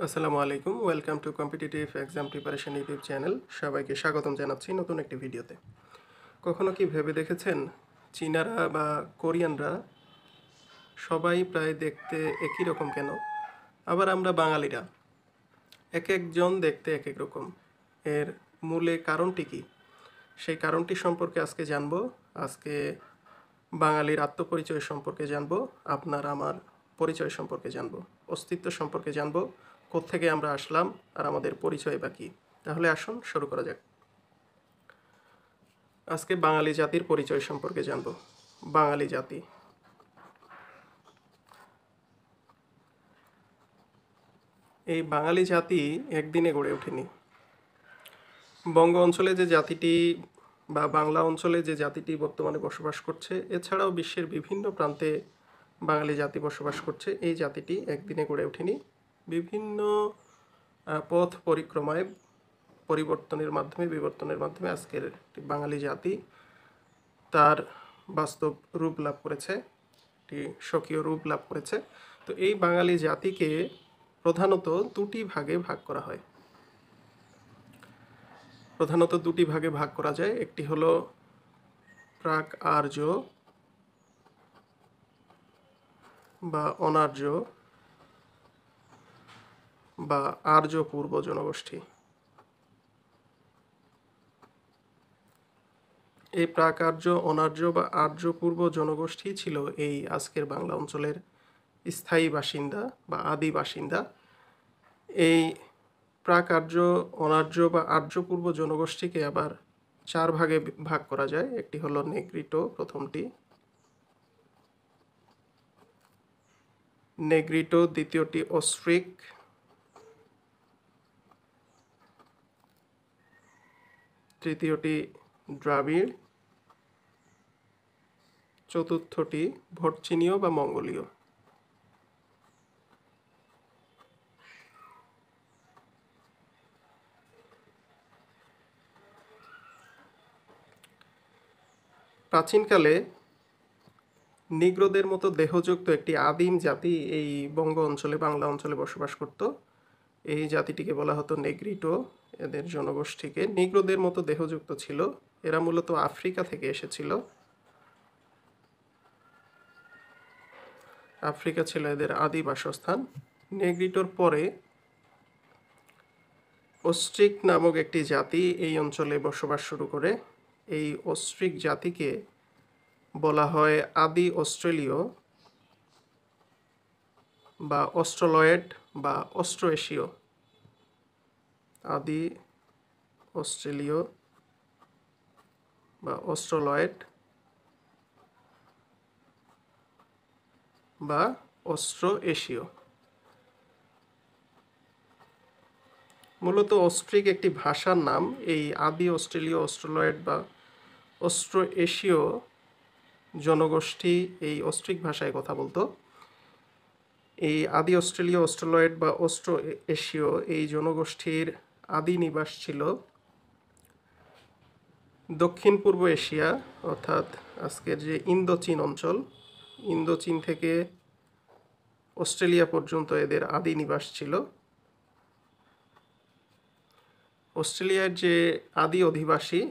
আসসালামু আলাইকুম। Welcome to competitive exam preparation YouTube channel. সবাইকে স্বাগতম জানাচ্ছি নতুন একটি ভিডিওতে। কখনো কি ভেবে দেখেছেন, চীনারা বা কোরিয়ানরা সবাই প্রায় দেখতে একই রকম কেন? আবার আমরা বাঙালিরা এক একজন দেখতে এক এক রকম। এর মূলে কারণটি কি? সেই কারণটি সম্পর্কে আজকে জানবো। আজকে বাঙালির আত্মপরিচয় সম্পর্কে জানবো, আপনার আমার পরিচয় সম্পর্কে জানবো, অস্তিত্ব সম্পর্কে জানবো, কোত্থেকে আমরা আসলাম আর আমাদের পরিচয় বা কী। তাহলে আসুন শুরু করা যাক। আজকে বাঙালি জাতির পরিচয় সম্পর্কে জানবো। বাঙালি জাতি, এই বাঙালি জাতি একদিনে গড়ে ওঠেনি। বঙ্গ অঞ্চলে যে জাতিটি বা বাংলা অঞ্চলে যে জাতিটি বর্তমানে বসবাস করছে, এছাড়াও বিশ্বের বিভিন্ন প্রান্তে বাঙালি জাতি বসবাস করছে, এই জাতিটি একদিনে গড়ে ওঠেনি। বিভিন্ন পথ পরিক্রমায় বিবর্তনের মাধ্যমে আজকের বাঙালি জাতি তার বাস্তব রূপ লাভ করেছে, একটি স্বকীয় রূপ লাভ করেছে। তো এই বাঙালি জাতিকে প্রধানত দুটি ভাগে ভাগ করা হয়। একটি হলো প্রাক আর্য বা অনার্য বা আর্য পূর্ব জনগোষ্ঠী। এই প্রাক আর্য, অনার্য বা আর্য পূর্ব জনগোষ্ঠী ছিল এই আজকের বাংলা অঞ্চলের স্থায়ী বাসিন্দা বা আদি বাসিন্দা। এই প্রাক আর্য, অনার্য বা আর্য পূর্ব জনগোষ্ঠীকে আবার চার ভাগে ভাগ করা যায়। একটি হলো নেগ্রিটো, প্রথমটি নেগ্রিটো, দ্বিতীয়টি অস্ট্রিক, তৃতীয়টি দ্রাবিড়, চতুর্থটি ভটচিনীয় বা মঙ্গোলীয়। প্রাচীনকালে নিগ্রোদের মতো দেহযুক্ত একটি আদিম জাতি এই বঙ্গ অঞ্চলে, বাংলা অঞ্চলে বসবাস করত। এই জাতিটিকে বলা হতো নেগ্রিটো। এদের জনগোষ্ঠীকে নিগ্রোদের মতো দেহযুক্ত ছিল। এরা মূলত আফ্রিকা থেকে এসেছিল। আফ্রিকা ছিল এদের আদি বাসস্থান। নেগ্রিটোর পরে অস্ট্রিক নামক একটি জাতি এই অঞ্চলে বসবাস শুরু করে। এই অস্ট্রিক জাতিকে বলা হয় আদি অস্ট্রেলীয় বা অস্ট্রোলয়েড বা অস্ট্রো এশীয়। আদি অস্ট্রেলীয় বা অস্ট্রোলয়েড বা অস্ট্রো এশীয়। মূলত অস্ট্রিক একটি ভাষার নাম। এই আদি অস্ট্রেলীয়, অস্ট্রোলয়েড বা অস্ট্রো এশীয় জনগোষ্ঠী এই অস্ট্রিক ভাষায় কথা বলতো। এই আদি অস্ট্রেলীয়, অস্ট্রোলয়েড বা অস্ট্রো এশীয় এই জনগোষ্ঠীর আদি নিবাস ছিল দক্ষিণ পূর্ব এশিয়া, অর্থাৎ আজকের যে ইন্দোচীন অঞ্চল, ইন্দোচীন থেকে অস্ট্রেলিয়া পর্যন্ত এদের আদি নিবাস ছিল। অস্ট্রেলিয়ার যে আদি অধিবাসী,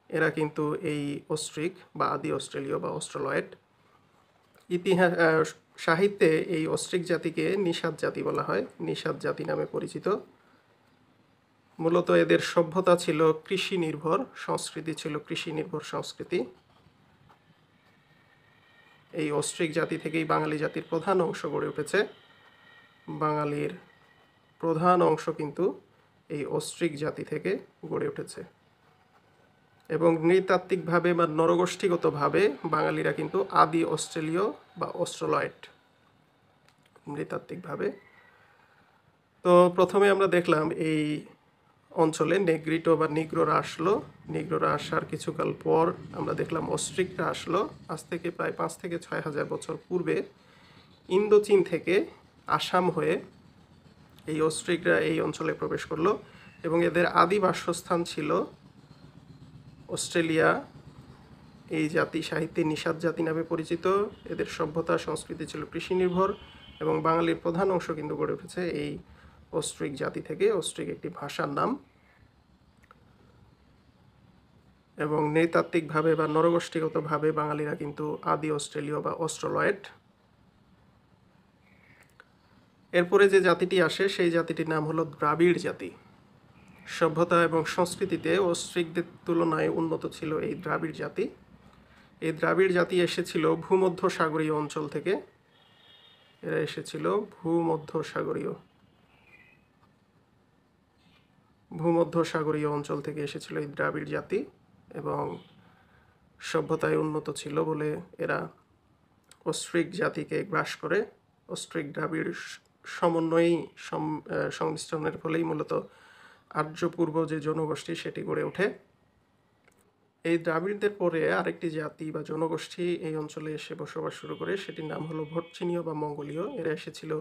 এরা কিন্তু এই অস্ট্রিক বা আদি অস্ট্রেলীয় বা অস্ট্রোলয়েড। সাহিত্যে এই অস্ট্রিক জাতিকে নিষাদ জাতি বলা হয়, নিষাদ জাতি নামে পরিচিত। মূলত এদের সভ্যতা ছিল কৃষি নির্ভর, সংস্কৃতি ছিল কৃষি নির্ভর সংস্কৃতি। এই অস্ট্রিক জাতি থেকেই বাঙালি জাতির প্রধান অংশ গড়ে উঠেছে। বাঙালির প্রধান অংশ কিন্তু এই অস্ট্রিক জাতি থেকে গড়ে উঠেছে। এবং নৃতাত্ত্বিকভাবে বা নরগোষ্ঠীগতভাবে বাঙালিরা কিন্তু আদি অস্ট্রেলীয় বা অস্ট্রোলয়েড নৃতাত্ত্বিকভাবে। তো প্রথমে আমরা দেখলাম এই অঞ্চলে নেগ্রিটো বা নিগ্রোরা আসলো। নিগ্রোরা আসার কিছুকাল পর আমরা দেখলাম অস্ট্রিকরা আসলো। আজ থেকে প্রায় 5 থেকে 6 হাজার বছর পূর্বে ইন্দোচীন থেকে আসাম হয়ে এই অস্ট্রিকরা এই অঞ্চলে প্রবেশ করলো এবং এদের আদি বাসস্থান ছিল অস্ট্রেলিয়া। এই জাতি সাহিত্যে নিষাদ জাতি নামে পরিচিত। এদের সভ্যতা সংস্কৃতি ছিল কৃষি নির্ভর এবং বাঙালির প্রধান অংশ কিন্তু গড়ে উঠেছে এই অস্ট্রিক জাতি থেকে। অস্ট্রিক একটি ভাষার নাম এবং নৃতাত্ত্বিকভাবে বা নরগোষ্ঠীগতভাবে বাঙালিরা কিন্তু আদি অস্ট্রেলীয় বা অস্ট্রোলয়েড। এরপরে যে জাতিটি আসে সেই জাতিটির নাম হলো দ্রাবিড় জাতি। সভ্যতা এবং সংস্কৃতিতে অস্ট্রিকদের তুলনায় উন্নত ছিল এই দ্রাবিড় জাতি। এই দ্রাবিড় জাতি এসেছিল ভূমধ্যসাগরীয় অঞ্চল থেকে। এরা এসেছিল ভূমধ্যসাগরীয় অঞ্চল থেকে এসেছিল এই দ্রাবিড় জাতি, এবং সভ্যতায় উন্নত ছিল বলে এরা অস্ট্রিক জাতিকে গ্রাস করে। অস্ট্রিক দ্রাবিড় সমন্বয়ী সংমিশ্রণের ফলেই মূলত আর্য পূর্ব যে জনগোষ্ঠী সেটি গড়ে ওঠে। এই দ্রাবিড়দের পরে আরেকটি জাতি বা জনগোষ্ঠী এই অঞ্চলে এসে বসবাস শুরু করে, সেটির নাম হলো ভটচিনীয় বা মঙ্গোলীয়। এরা এসেছিল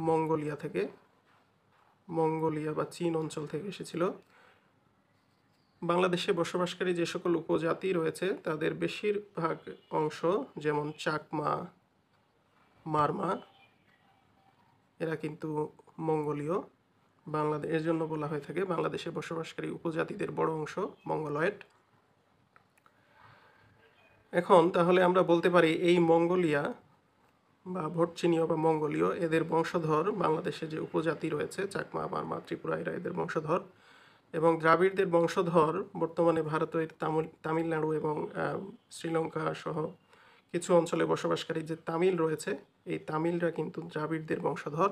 মঙ্গোলিয়া থেকে, মঙ্গোলিয়া বা চীন অঞ্চল থেকে এসেছিল। বাংলাদেশে বসবাসকারী যে সকল উপজাতি রয়েছে তাদের বেশিরভাগ অংশ, যেমন চাকমা, মারমা, এরা কিন্তু মঙ্গোলীয়। এর জন্য বলা হয়ে থাকে বাংলাদেশে বসবাসকারী উপজাতিদের বড় অংশ মঙ্গোলয়েড। এখন তাহলে আমরা বলতে পারি এই মঙ্গোলিয়া বা ভটচিনীয় বা মঙ্গোলীয় এদের বংশধর বাংলাদেশে যে উপজাতি রয়েছে চাকমা, মারমা, ত্রিপুরা, এরা এদের বংশধর। এবং দ্রাবিড়দের বংশধর বর্তমানে ভারতের তামিলনাড়ু এবং শ্রীলঙ্কা সহ কিছু অঞ্চলে বসবাসকারী যে তামিল রয়েছে, এই তামিলরা কিন্তু দ্রাবিড়দের বংশধর।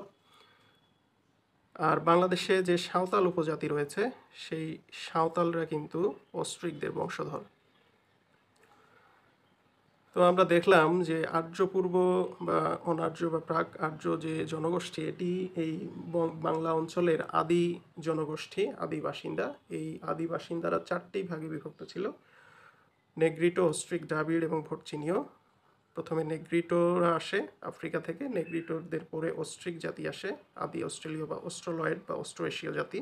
আর বাংলাদেশে যে সাঁওতাল উপজাতি রয়েছে সেই সাঁওতালরা কিন্তু অস্ট্রিকদের বংশধর। তো আমরা দেখলাম যে আর্য পূর্ব বা অনার্য বা প্রাক আর্য যে জনগোষ্ঠী, এটি এই বাংলা অঞ্চলের আদি জনগোষ্ঠী, আদি বাসিন্দা। এই আদি বাসিন্দারা চারটি ভাগে বিভক্ত ছিল: নেগ্রিটো, অস্ট্রিক, দ্রাবিড় এবং ভটচিনীয়। প্রথমে নেগ্রিটোরা আসে আফ্রিকা থেকে, নেগ্রিটোদের পরে অস্ট্রিক জাতি আসে, আদি অস্ট্রেলীয় বা অস্ট্রোলয়েড বা অস্ট্রো এশীয় জাতি।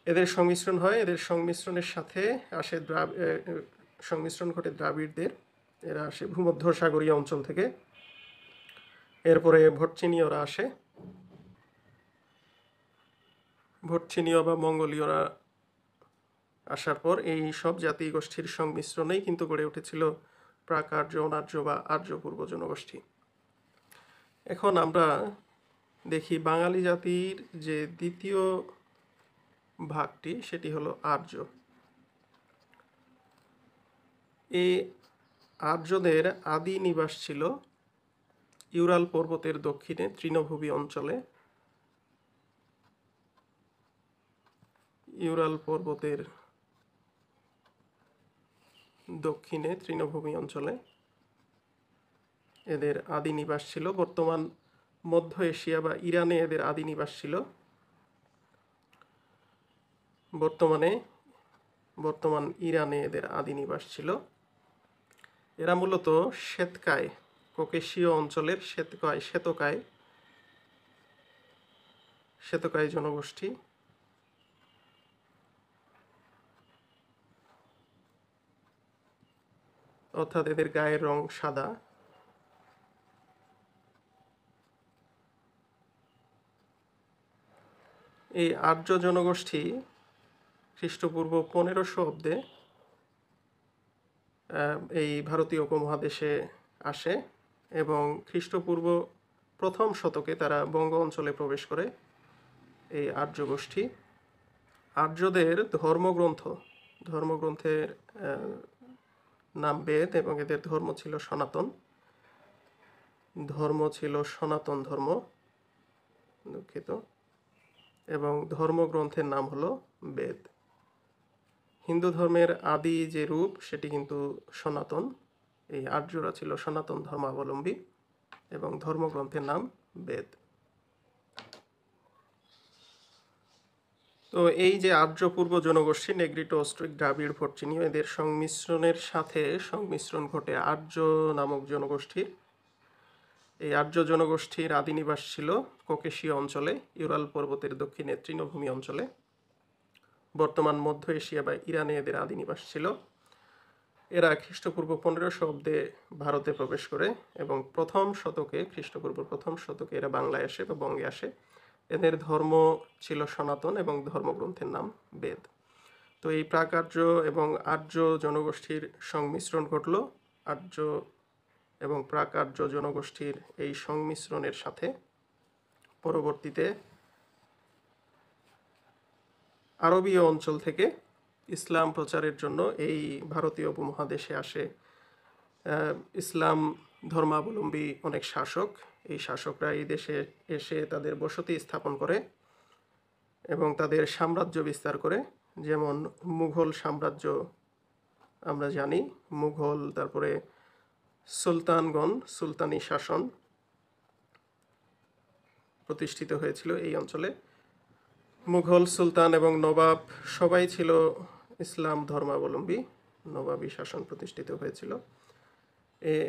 এদের সংমিশ্রণ হয়, এদের সংমিশ্রণের সাথে আসে সংমিশ্রণ ঘটে দ্রাবিড়দের। এরা আসে ভূমধ্যসাগরীয় অঞ্চল থেকে। এরপরে ভটচিনীয়রা আসে, ভটচিনীয় বা মঙ্গোলীয়রা আসার পর এই সব জাতি গোষ্ঠীর সংমিশ্রণেই কিন্তু গড়ে উঠেছিল প্রাক আর্য, অনার্য বা আর্য পূর্ব জনগোষ্ঠী। এখন আমরা দেখি বাঙালি জাতির যে দ্বিতীয় ভাগটি, সেটি হলো আর্য। এই আর্যদের আদি নিবাস ছিল ইউরাল পর্বতের দক্ষিণে তৃণভূমি অঞ্চলে। ইউরাল পর্বতের দক্ষিণে তৃণভূমি অঞ্চলে এদের আদি নিবাস ছিল। বর্তমান মধ্য এশিয়া বা ইরানে এদের আদি নিবাস ছিল। বর্তমান ইরানে এদের আদি নিবাস ছিল। এরা মূলত শ্বেতকায়, ককেশীয় অঞ্চলের শ্বেতকায় জনগোষ্ঠী। অর্থাৎ এদের গায়ের রং সাদা। এই আর্য জনগোষ্ঠী খ্রিস্টপূর্ব 1500 অব্দে এই ভারতীয় উপমহাদেশে আসে এবং খ্রিস্টপূর্ব প্রথম শতকে তারা বঙ্গ অঞ্চলে প্রবেশ করে। এই আর্য গোষ্ঠী, আর্যদের ধর্মগ্রন্থের নাম বেদ এবং এদের ধর্ম ছিল সনাতন ধর্ম, দুঃখিত, এবং ধর্মগ্রন্থের নাম হলো বেদ। হিন্দু ধর্মের আদি যে রূপ সেটি কিন্তু সনাতন। এই আর্যরা ছিল সনাতন ধর্মাবলম্বী এবং ধর্মগ্রন্থের নাম বেদ। তো এই যে আর্য পূর্ব জনগোষ্ঠী নেগ্রিটো, অস্ট্রিক, দ্রাবিড়, ভটচিনীয়, এদের সংমিশ্রণের সাথে সংমিশ্রণ ঘটে আর্য নামক জনগোষ্ঠীর। এই আর্য জনগোষ্ঠীর আদি নিবাস ছিল ককেশীয় অঞ্চলে, ইউরাল পর্বতের দক্ষিণে তৃণভূমি অঞ্চলে। বর্তমান মধ্য এশিয়া বা ইরানে এদের আদি নিবাস ছিল। এরা খ্রিস্টপূর্ব 1500 অব্দে ভারতে প্রবেশ করে এবং খ্রিস্টপূর্ব প্রথম শতকে এরা বাংলায় আসে বা বঙ্গে আসে। এদের ধর্ম ছিল সনাতন এবং ধর্মগ্রন্থের নাম বেদ। তো এই প্রাক আর্য এবং আর্য জনগোষ্ঠীর সংমিশ্রণ ঘটল। আর্য এবং প্রাক আর্য জনগোষ্ঠীর এই সংমিশ্রণের সাথে পরবর্তীতে আরবীয় অঞ্চল থেকে ইসলাম প্রচারের জন্য এই ভারতীয় উপমহাদেশে আসে ইসলাম ধর্মাবলম্বী অনেক শাসক। এই শাসকরা এই দেশে এসে তাদের বসতি স্থাপন করে এবং তাদের সাম্রাজ্য বিস্তার করে। যেমন মুঘল সাম্রাজ্য আমরা জানি, মুঘল, তারপরে সুলতানগণ, সুলতানি শাসন প্রতিষ্ঠিত হয়েছিল এই অঞ্চলে। মুঘল সুলতান এবং নবাব সবাই ছিল ইসলাম ধর্মাবলম্বী, নবাবী শাসন প্রতিষ্ঠিত হয়েছিল।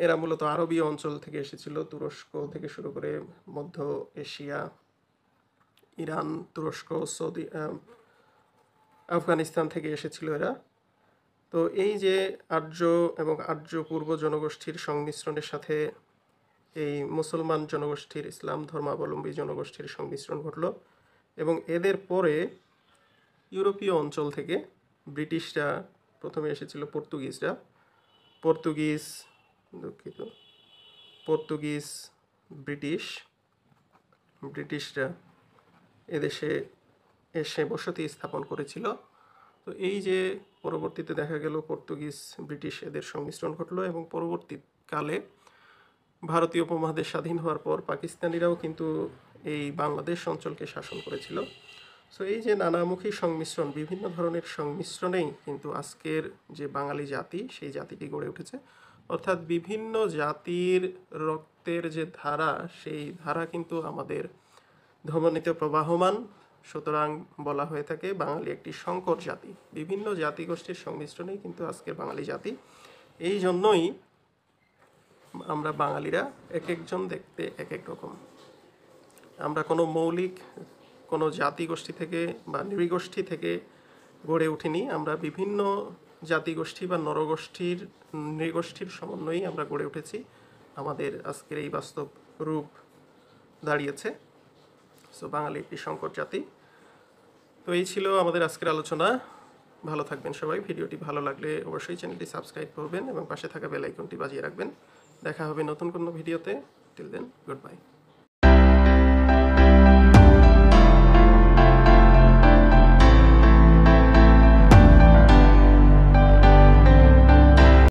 এরা মূলত আরবীয় অঞ্চল থেকে এসেছিল, তুরস্ক থেকে শুরু করে মধ্য এশিয়া, ইরান, তুরস্ক, সৌদি, আফগানিস্তান থেকে এসেছিল এরা। তো এই যে আর্য এবং আর্য পূর্ব জনগোষ্ঠীর সংমিশ্রণের সাথে এই মুসলমান জনগোষ্ঠীর, ইসলাম ধর্মাবলম্বী জনগোষ্ঠীর সংমিশ্রণ ঘটল এবং এদের পরে ইউরোপীয় অঞ্চল থেকে ব্রিটিশরা, প্রথমে এসেছিল পর্তুগিজ, ব্রিটিশরা এদেশে এসে বসতি স্থাপন করেছিল। তো এই যে পরবর্তীতে দেখা গেল পর্তুগিজ, ব্রিটিশ এদের সংমিশ্রণ ঘটলো এবং পরবর্তীকালে ভারতীয় উপমহাদেশ স্বাধীন হওয়ার পর পাকিস্তানিরাও কিন্তু এই বাংলাদেশ অঞ্চলকে শাসন করেছিল। সো এই যে নানামুখী সংমিশ্রণ, বিভিন্ন ধরনের সংমিশ্রণেই কিন্তু আজকের যে বাঙালি জাতি, সেই জাতিটি গড়ে উঠেছে। অর্থাৎ বিভিন্ন জাতির রক্তের যে ধারা, সেই ধারা কিন্তু আমাদের ধমনীতে প্রবাহমান। সুতরাং বলা হয়ে থাকে বাঙালি একটি সংকর জাতি। বিভিন্ন জাতিগোষ্ঠীর সংমিশ্রণেই কিন্তু আজকের বাঙালি জাতি। এই জন্যই আমরা বাঙালিরা এক একজন দেখতে এক এক রকম। আমরা কোনো জাতিগোষ্ঠী থেকে বা নৃগোষ্ঠী থেকে গড়ে উঠিনি। আমরা বিভিন্ন জাতিগোষ্ঠী বা নৃগোষ্ঠীর সমন্বয়েই আমরা গড়ে উঠেছি। আমাদের আজকের এই বাস্তব রূপ দাঁড়িয়েছে। সো বাঙালি একটি সংকর জাতি। তো এই ছিল আমাদের আজকের আলোচনা। ভালো থাকবেন সবাই। ভিডিওটি ভালো লাগলে অবশ্যই চ্যানেলটি সাবস্ক্রাইব করবেন এবং পাশে থাকা বেল আইকনটি বাজিয়ে রাখবেন। দেখা হবে নতুন কোনো ভিডিওতে। Till then, good bye.